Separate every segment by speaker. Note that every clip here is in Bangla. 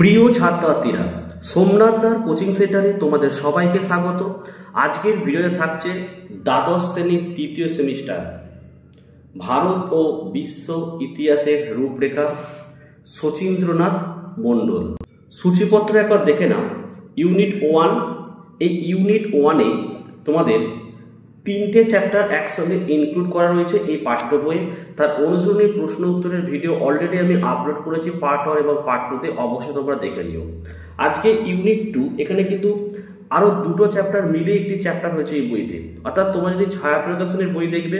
Speaker 1: প্রিয় ছাত্রছাত্রীরা, সোমনাথদার কোচিং সেন্টারে তোমাদের সবাইকে স্বাগত। আজকের ভিডিওতে থাকছে দ্বাদশ শ্রেণীর তৃতীয় সেমিস্টার ভারত ও বিশ্ব ইতিহাসের রূপরেখা, শচীন্দ্রনাথ মণ্ডল। সূচিপত্র একবার দেখে নাও। ইউনিট 1, এই ইউনিট 1-এ তোমাদের 3টে চ্যাপ্টার একসঙ্গে ইনক্লুড করা রয়েছে এই পাঠ্য বইয়ে। তার অনুসরণী প্রশ্ন উত্তরের ভিডিও অলরেডি আমি আপলোড করেছি পার্ট 1 এবং পার্ট 2-তে, অবশ্যই তোমরা দেখে নিও। আজকে ইউনিট 2, এখানে কিন্তু আরও 2টো চ্যাপ্টার মিলে একটি চ্যাপ্টার হয়েছে এই বইতে। অর্থাৎ তোমরা যদি ছায়া প্রকাশনের বই দেখবে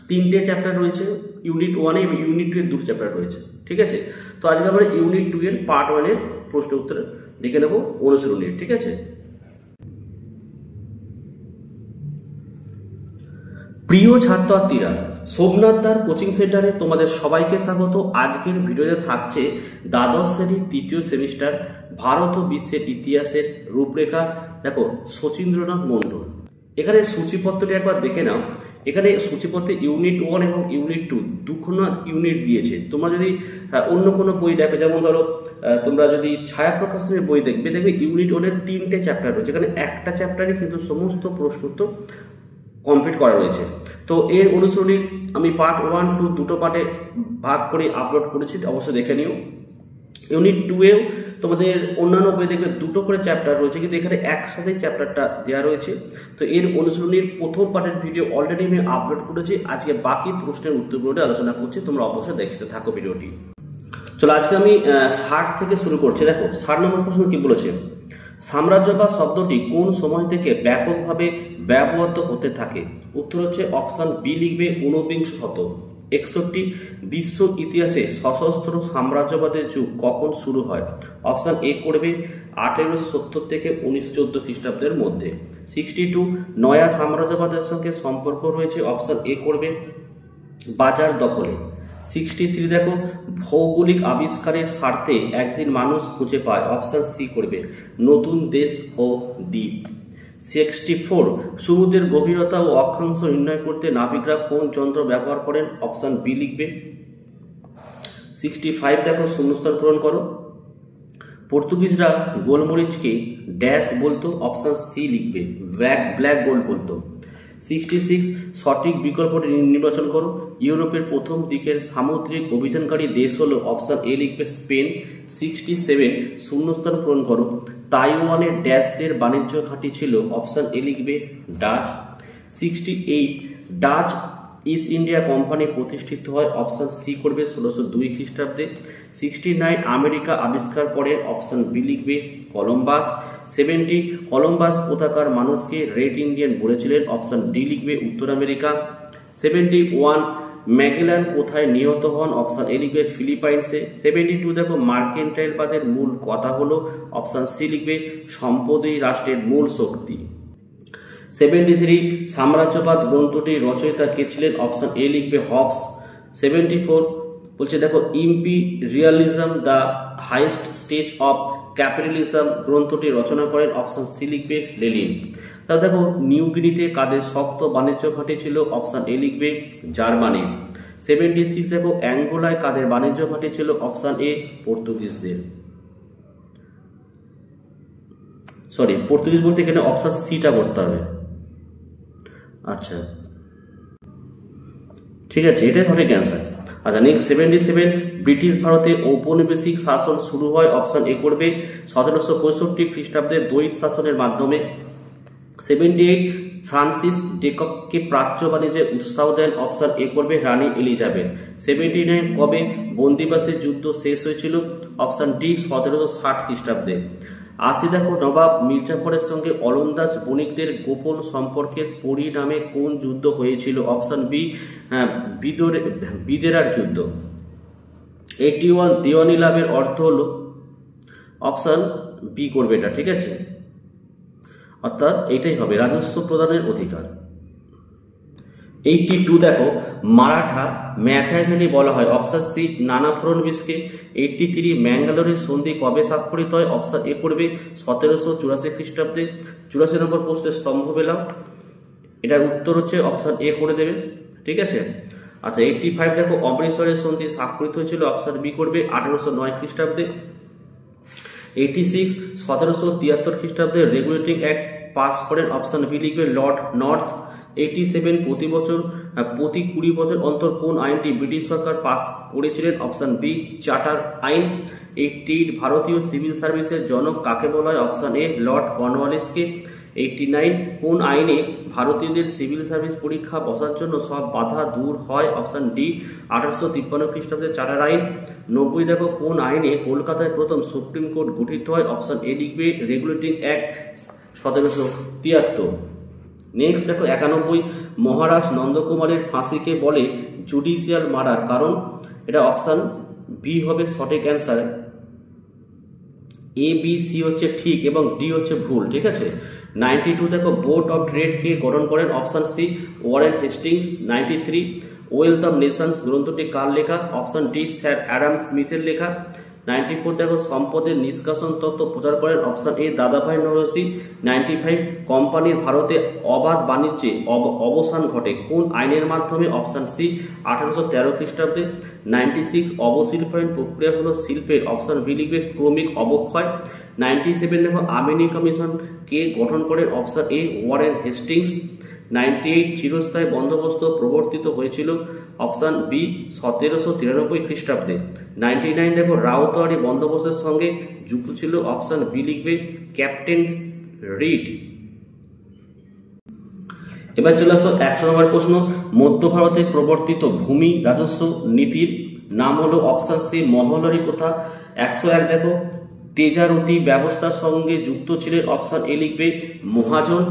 Speaker 1: 3টে চ্যাপ্টার রয়েছে ইউনিট 1-এ এবং ইউনিট 2-এর 2 চ্যাপ্টার রয়েছে, ঠিক আছে। তো আজকে আমরা ইউনিট 2-এর পার্ট 1-এর প্রশ্ন উত্তর দেখে নেব অনুসরণীর, ঠিক আছে। প্রিয় ছাত্রছাত্রীরা, সোমনাথদার কোচিং সেন্টারে তোমাদের সবাইকে স্বাগত। আজকের ভিডিওতে থাকছে দ্বাদশ শ্রেণীর তৃতীয় সেমিস্টার ভারত ও বিশ্বের ইতিহাসের রূপরেখা। দেখো, শচীন্দ্রনাথ মণ্ডল। এখানে সূচিপত্রটি একবার দেখে নাও। এখানে সূচিপত্রে ইউনিট 1 এবং ইউনিট 2 দুখানা ইউনিট দিয়েছে। তোমরা যদি অন্য কোনো বই দেখো, যেমন ধরো তোমরা যদি ছায়া প্রকাশনের বই দেখবে ইউনিট 1-এর 3টে চ্যাপ্টার রয়েছে। এখানে একটা চ্যাপ্টারে কিন্তু সমস্ত প্রশ্ন উত্তর কমপ্লিট করা রয়েছে। তো এর অনুসরণী আমি পার্ট 1, 2 দুটো পার্টে ভাগ করে আপলোড করেছি, অবশ্যই দেখে নিও। ইউনিট 2-এও তোমাদের অন্যান্য বই দেখবে 2টো করে চ্যাপ্টার রয়েছে, কিন্তু এখানে একসাথেই চ্যাপ্টারটা দেওয়া রয়েছে। তো এর অনুসরণীর প্রথম পার্টের ভিডিও অলরেডি আমি আপলোড করেছি। আজকে বাকি প্রশ্নের উত্তরগুলো আলোচনা করছি, তোমরা অবশ্যই দেখতে থাকো ভিডিওটি। চলো, আজকে আমি 60 থেকে শুরু করছি। দেখো, 60 নম্বর প্রশ্ন কি বলেছে। সাম্রাজ্যবাদ শব্দটি কোন সময় থেকে ব্যাপকভাবে ব্যবহৃত হতে থাকে? উত্তর হচ্ছে অপশন বি লিখবে 19 শতক। 61 বিশ্ব ইতিহাসে সশস্ত্র সাম্রাজ্যবাদের যুগ কখন শুরু হয়? অপশন এ করবে 1870 থেকে 1914 খ্রিস্টাব্দের মধ্যে। 62 নয়া সাম্রাজ্যবাদের সঙ্গে সম্পর্ক রয়েছে। অপশন এ করবে বাজার দখলে। 63 দেখো, ভৌগোলিক আবিষ্কারের স্বার্থে একদিন মানুষ খুঁজে পায়। অপশন সি করবে নতুন দেশ ও দ্বীপ। 64 সমুদ্রের গভীরতা ও অক্ষাংশ নির্ণয় করতে নাবিকরা কোন যন্ত্র ব্যবহার করেন? অপশন বি লিখবে। 65 দেখো, শূন্যস্থান পূরণ করো। পর্তুগিজরা গোলমরিচকে ড্যাশ বলতো? অপশন সি লিখবে, ব্ল্যাক গোল্ড বলতো। 66 সঠিক বিকল্পটি নির্বাচন করো। ইউরোপের প্রথম দিকের সামুদ্রিক অভিযানকারী দেশ হলো? অপশন এ লিখবে স্পেন। 67 শূন্যস্থান পূরণ করো। তাইওয়ানের ড্যাশদের বাণিজ্য ঘাঁটি ছিল? অপশন এ লিখবে Dutch. 68 Dutch east India company প্রতিষ্ঠিত হয়? অপশন সি করবে 1602 খ্রিস্টাব্দে। 69 আমেরিকা আবিষ্কার করেন? অপশন বি লিখবে কলম্বাস। 70 কলম্বাস কোথাকার মানুষকে রেড ইন্ডিয়ান বলেছিলেন? অপশন ডি লিখবে উত্তর আমেরিকা। 71 ম্যাগেলান কোথায় নিহত হন? অপশন এ লিখবে ফিলিপাইন্সে। 72 দেখো, মার্কেন্টাইলবাদের মূল কথা হলো? অপশন সি লিখবে সম্পদই রাষ্ট্রের মূল শক্তি। 73 সাম্রাজ্যবাদ গ্রন্থটির রচয়িতা কে ছিলেন? অপশন এ লিখবে হবস। 74 বলছে দেখো, imperialism the highest stage of capitalism গ্রন্থটি রচনা করেন? অপশন সি লিখবে লেনিন। তাহলে দেখো, নিউগিনিতে কাদের শক্ত বাণিজ্য ঘাঁটি ছিল? অপশন এ লিখবে জার্মানি। 76 দেখো, অ্যাঙ্গোলায় কাদের বাণিজ্য ঘাঁটি ছিল? Option A পর্তুগিজদের। পর্তুগিজ বলতে এখানে অপশন সিটা করতে হবে। আচ্ছা, ঠিক আছে, এটাই সঠিক অ্যান্সার। আচ্ছা, নেক্সট 77 ব্রিটিশ ভারতে ঔপনিবেশিক শাসন শুরু হয়? অপশন এ করবে 1765 খ্রিস্টাব্দে দ্বৈত শাসনের মাধ্যমে। 78 ফ্রান্সিস ডেককে প্রাচ্য বাণিজ্যে উৎসাহ দেন? অপশন এ করবে রানী এলিজাবেথ। 79 কবে বন্দিবাসের যুদ্ধ শেষ হয়েছিল? অপশন ডি 1760 খ্রিস্টাব্দে। 80 দেখো, নবাব মির্জাফরের সঙ্গে অলন্দাজ বণিকদের গোপন সম্পর্কের পরিণামে কোন যুদ্ধ হয়েছিল? অপশন বি বিদেরার যুদ্ধ। 81 দেওয়ানি লাভের অর্থ হলো? অপশন বি করবে এটা, ঠিক আছে, অর্থাৎ এটাই হবে রাজস্ব প্রদানের অধিকার। 82 দেখো, মারাঠা ম্যাকাইভেলি বলা হয়? অপশন সি নানা ফড়নবিসকে। 83 ম্যাঙ্গালোরের সন্ধি কবে স্বাক্ষরিত হয়? অপশন এ করবে 1784 খ্রিস্টাব্দে। 84 নম্বর প্রশ্নের স্তম্ভ পেলাম, এটার উত্তর হচ্ছে অপশন এ করে দেবে, ঠিক আছে। আচ্ছা, 85 দেখো, অমৃতসরের সন্ধি স্বাক্ষরিত হয়েছিল? অপশন বি করবে 1809 খ্রিস্টাব্দে। 86 1773 খ্রিস্টাব্দে রেগুলেটিং অ্যাক্ট পাস করেন, অপশন বি লিখবে লর্ড নর্থ। 87 প্রতি 20 বছর অন্তর কোন আইনটি ব্রিটিশ সরকার পাস করেছিলেন, অপশন বি চার্টার আইন। 88 ভারতীয় সিভিল সার্ভিসের জনক কাকে বলা হয়, অপশন এ লর্ড কর্নওয়ালিসকে। 89 কোন আইনে ভারতীয়দের সিভিল সার্ভিস পরীক্ষা বসার জন্য সব বাধা দূর হয়, অপশন ডি 1853 খ্রিস্টাব্দে চার্টার আইন। 90 দেখো কোন আইনে কলকাতায় প্রথম সুপ্রিম কোর্ট গঠিত হয়, অপশন এ লিখবে রেগুলেটিং অ্যাক্ট 1773। নেক্সট দেখো 91 মহারাজ নন্দকুমারের ফাঁসিকে বলে জুডিশিয়াল মার্ডার, কারণ এটা অপশন বি হবে সঠিক অ্যান্সার। এ বি সি হচ্ছে ঠিক এবং ডি হচ্ছে ভুল, ঠিক আছে। 92 দেখো বোর্ড অফ ট্রেড কে গঠন করেন, option C Warren Hastings. 93 wealth of nations গ্রন্থটি কার লেখা, অপশন ডি স্যার অ্যাডাম স্মিথের লেখা। 94 দেখো সম্পদের নিষ্কাশন তত্ত্ব প্রচার করেন, অপশন এ দাদাভাই নওরোজি। 95 কোম্পানির ভারতে অবাধ বাণিজ্যে অবসান ঘটে কোন আইনের মাধ্যমে, অপশন সি 1813 খ্রিস্টাব্দে। 96 অবশিল্পায়ন প্রক্রিয়া হলো শিল্পের, অপশন বি লিখবে ক্রমিক অবক্ষয়। 97 দেখো আমিনি কমিশন কে গঠন করেন, অপশন এ ওয়ারেন হেস্টিংস। 98 চিরস্থায়ী বন্দোবস্ত প্রবর্তিত হয়েছিল, অপশন বি 1793 খ্রিস্টাব্দে। 99 দেখো রাউতওয়ারি বন্দোবস্তের সঙ্গে যুক্ত ছিল, অপশন বি লিখবে ক্যাপ্টেন রিড। এবার চলে আসো 100 নম্বর প্রশ্ন। মধ্য ভারতে প্রবর্তিত ভূমি রাজস্ব নীতির নাম হলো, অপশন সি মহলারি প্রথা। 101 দেখো তেজারতি ব্যবস্থার সঙ্গে যুক্ত ছিলেন, অপশন এ লিখবে মহাজন।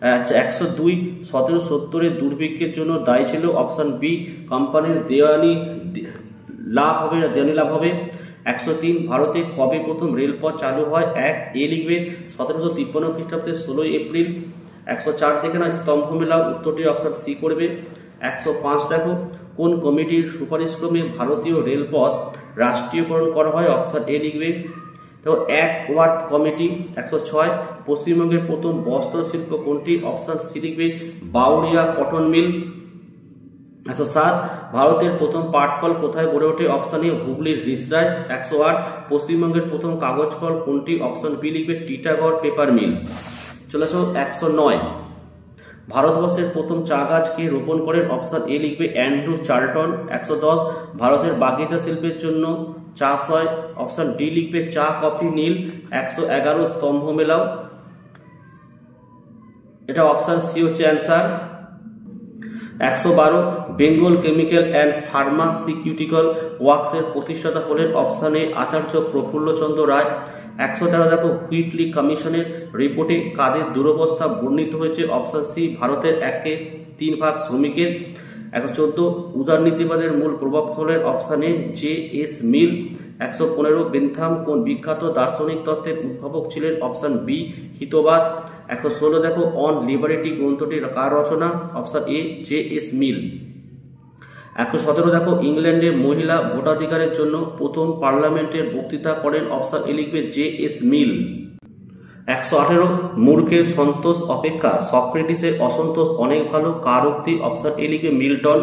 Speaker 1: 102 1770 দুর্ভিক্ষের জন্য দায়ী ছিল, অপশন বি কোম্পানির দেওয়ানি লাভ হবে। 103 ভারতে কবে প্রথম রেলপথ চালু হয়, এ লিখবে 1753 খ্রিস্টাব্দে 16 এপ্রিল। 104 দেখে না স্তম্ভ মেলা, উত্তরটি অপশন সি করবে। 105 দেখো কোন কমিটির সুপারিশক্রমে ভারতীয় রেলপথ রাষ্ট্রীয়করণ করা হয়, অপশন এ লিখবে তো একওয়ার্থ কমিটি। 106 পশ্চিমবঙ্গের প্রথম বস্ত্র শিল্প কোনটি, অপশন সি লিখবে বাউরিয়া কটন মিল। 107 ভারতের প্রথম পাটকল কোথায় গড়ে ওঠে, অপশন এ হুগলির রিসরায়। 108 পশ্চিমবঙ্গের প্রথম কাগজ কল কোনটি, অপশন বি লিখবে টিটাগড় পেপার মিল। চলে আসো 109 ভারতবর্ষের প্রথম চা গাছ কে রোপণ করেন, অপশন এ লিখবে অ্যান্ড্রু চার্লটন। 110 ভারতের বাগিচা শিল্পের জন্য চাষ হয়, অপশন ডি লিখবে চা কফি নীল। 111 স্তম্ভ মেলাও, এটা অপশন সি হচ্ছে answer. 112 Bengal chemical and pharmaceutical ওয়ার্কসের প্রতিষ্ঠাতা হলেন, অপশন এ আচার্য প্রফুল্লচন্দ্র রায়। 113 দেখো হুইটলি কমিশনের রিপোর্টে কাদের দুরবস্থা বর্ণিত হয়েছে, অপশন সি ভারতের 1/3 শ্রমিকের। 114 উদারনীতিবাদের মূল প্রবক্তা হলেন, অপশন এ জে.এস. মিল। 115 বেন্থাম কোন বিখ্যাত দার্শনিক তত্ত্বের উদ্ভাবক ছিলেন, অপশন বি হিতবাদ। 116 দেখো অন লিবারেটি গ্রন্থটির কার রচনা, অপশন এ জে.এস. মিল। 117 দেখো ইংল্যান্ডে মহিলা ভোটাধিকারের জন্য প্রথম পার্লামেন্টের বক্তৃতা করেন, অপশন এ লিখবে জে.এস. মিল। 118 মূর্খের সন্তোষ অপেক্ষা সক্রেটিসের অসন্তোষ অনেক ভালো, কার উক্তি, অপশন এ লিখবে মিল্টন।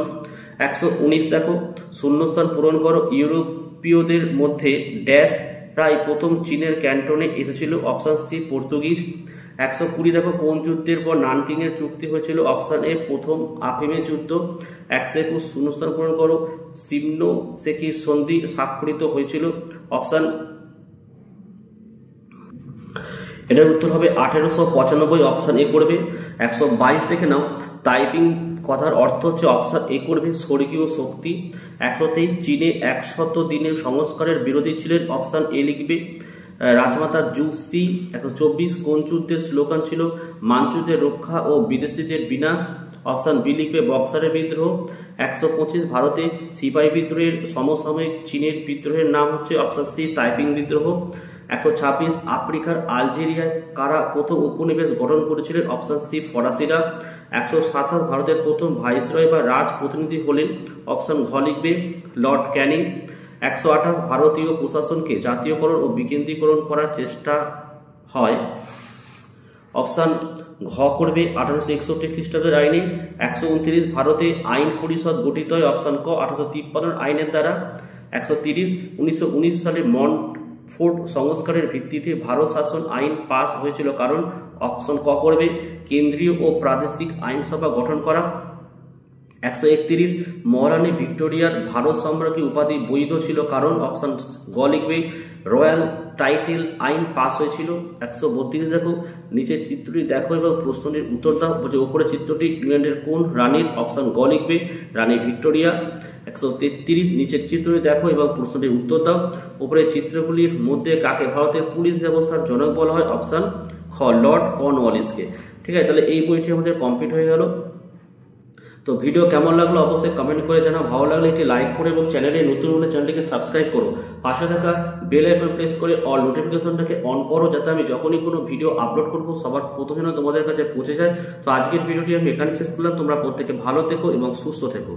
Speaker 1: 119 দেখো শূন্যস্থান পূরণ করো, ইউরোপীয়দের মধ্যে ড্যাশ প্রায় প্রথম চীনের ক্যান্টনে এসেছিল, অপশন সি পর্তুগিজ। 120 দেখো কোন যুদ্ধের পর নানকিং এর চুক্তি হয়েছিল, অপশন এ প্রথম আফিমের যুদ্ধ। 121 শূন্যস্থান পূরণ করো, সিমনোসেকি সন্ধি স্বাক্ষরিত হয়েছিল, অপশন এটার উত্তর হবে 1895, অপশন এ করবে। 122 দেখে নাও টাইপিং কথার অর্থ হচ্ছে, অপশন এ করবে স্বর্গীয় শক্তি। 123 চীনে 100 দিনের সংস্কারের বিরোধী ছিলেন, অপশন এ লিখবে রাজমাতা জু সি। 124 কোন যুদ্ধের স্লোগান ছিল মানচুদের রক্ষা ও বিদেশিদের বিনাশ, অপশন বি লিখবে বক্সারের বিদ্রোহ। 125 ভারতে সিপাহী বিদ্রোহের সমসাময়িক চীনের বিদ্রোহের নাম হচ্ছে, অপশন সি তাইপিং বিদ্রোহ। 126 আফ্রিকার আলজেরিয়ায় কারা প্রথম উপনিবেশ গঠন করেছিলেন, অপশন সি ফরাসিরা। 127 ভারতের প্রথম ভাইসরয় বা রাজ প্রতিনিধি হলেন, অপশন ঘ লিখবে লর্ড ক্যানিং। 128 ভারতীয় প্রশাসনকে জাতীয়করণ ও বিকেন্দ্রীকরণ করার চেষ্টা হয়, অপশন ঘ করবে 1861 খ্রিস্টাব্দের আইনে। 129 ভারতে আইন পরিষদ গঠিত হয়, অপশন ক 1853 আইনের দ্বারা। 130 1919 সালে ফোর্ট সংস্কারের ভিত্তিতে ভারত শাসন আইন পাস হয়েছিল? কারণ অপশন ক করবে কেন্দ্রীয় ও প্রাদেশিক আইনসভা গঠন করা। 131 মহারানী ভিক্টোরিয়ার ভারত সম্রাজ্ঞী উপাধি বৈধ ছিল? কারণ অপশন গ লিখবে রয়্যাল টাইটেল আইন পাস হয়েছিল। 132 দেখো নিচের চিত্রটি দেখো এবং প্রশ্নটির উত্তর দাও। বলছে উপরে চিত্রটি ইংল্যান্ডের কোন রানীর? অপশন গ লিখবে রানী ভিক্টোরিয়া। 133 নিচের চিত্রটি দেখো এবং প্রশ্নটির উত্তর দাও। উপরের চিত্রগুলির মধ্যে কাকে ভারতের পুলিশ ব্যবস্থার জনক বলা হয়? অপশন খ লর্ড কর্নওয়ালিসকে। ঠিক আছে, তাহলে এই বইটি আমাদের কমপ্লিট হয়ে গেল। তো ভিডিও কেমন লাগলো অবশ্যই কমেন্ট করে জানাও। ভালো লাগলে একটি লাইক করো এবং চ্যানেলে নতুন হলে চ্যানেলটিকে সাবস্ক্রাইব করো। পাশে থাকা বেল আইকন প্রেস করে অল নোটিফিকেশনটাকে অন করো, যাতে আমি যখনই কোনো ভিডিও আপলোড করব সবার প্রথমে যেন তোমাদের কাছে পৌঁছে যায়। তো আজকের ভিডিওটি আমি এখানে শেষ করলাম। তোমরা প্রত্যেকে ভালো থেকো এবং সুস্থ থেকো।